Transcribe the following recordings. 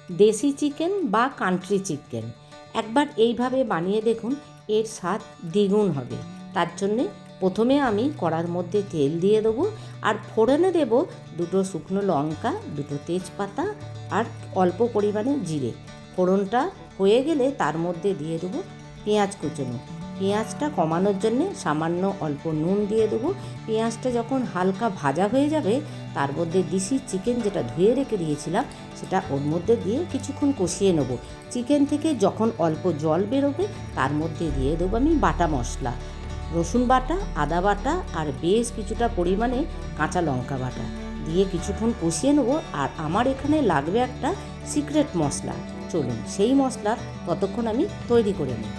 দেশি চিকেন বা country chicken. একবার এইভাবে বানিয়ে দেখুন, এর স্বাদ দ্বিগুণ হবে। তার জন্যে প্রথমে আমি কড়ার মধ্যে তেল দিয়ে দেবো, আর ফোড়নে দেব 2 শুকনো লঙ্কা, 2 তেজপাতা আর অল্প পরিমাণে জিরে। ফোড়নটা হয়ে গেলে তার মধ্যে দিয়ে দেবো পেঁয়াজ কুচনো। পেঁয়াজটা কমানোর জন্যে সামান্য অল্প নুন দিয়ে দেবো। পেঁয়াজটা যখন হালকা ভাজা হয়ে যাবে, তার মধ্যে দেশি চিকেন যেটা ধুয়ে রেখে দিয়েছিলাম সেটা ওর মধ্যে দিয়ে কিছুক্ষণ কষিয়ে নেবো। চিকেন থেকে যখন অল্প জল বেরোবে, তার মধ্যে দিয়ে দেবো আমি বাটা মশলা, রসুন বাটা, আদা বাটা আর বেশ কিছুটা পরিমাণে কাঁচা লঙ্কা বাটা দিয়ে কিছুক্ষণ কষিয়ে নেবো। আর আমার এখানে লাগবে একটা সিক্রেট মশলা। চলুন সেই মশলা ততক্ষণ আমি তৈরি করে নিই।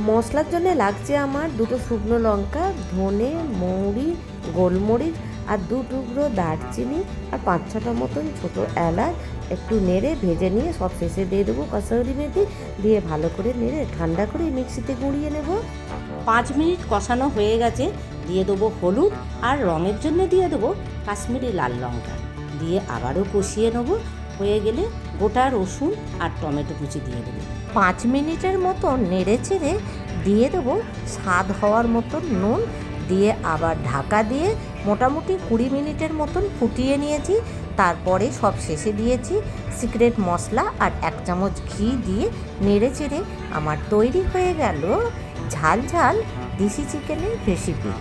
মশলার জন্য লাগছে আমার 2 শুকনো লঙ্কা, ধনে, মৌরি, গোলমরিচ আর 2 টুকরো দারচিনি আর 5-6টা মতন ছোটো এলাচ। একটু নেড়ে ভেজে নিয়ে সব শেষে দিয়ে দেবো কসুরি মেথি, দিয়ে ভালো করে নেড়ে ঠান্ডা করে মিক্সিতে গুঁড়িয়ে নেব। 5 মিনিট কষানো হয়ে গেছে, দিয়ে দেবো হলুদ, আর রঙের জন্য দিয়ে দেবো কাশ্মীরি লাল লঙ্কা, দিয়ে আবারও কষিয়ে নেবো। হয়ে গেলে গোটা রসুন আর টমেটো কুচি দিয়ে দেবো। 5 মিনিটের মতন নেড়ে চেড়ে দিয়ে দেবো স্বাদ হওয়ার মতন নুন, দিয়ে আবার ঢাকা দিয়ে মোটামুটি 20 মিনিটের মতন ফুটিয়ে নিয়েছি। তারপরে সব শেষে দিয়েছি সিক্রেট মশলা আর 1 চামচ ঘি দিয়ে নেড়ে চেড়ে আমার তৈরি হয়ে গেল ঝাল ঝাল দেশি চিকেনের রেসিপি।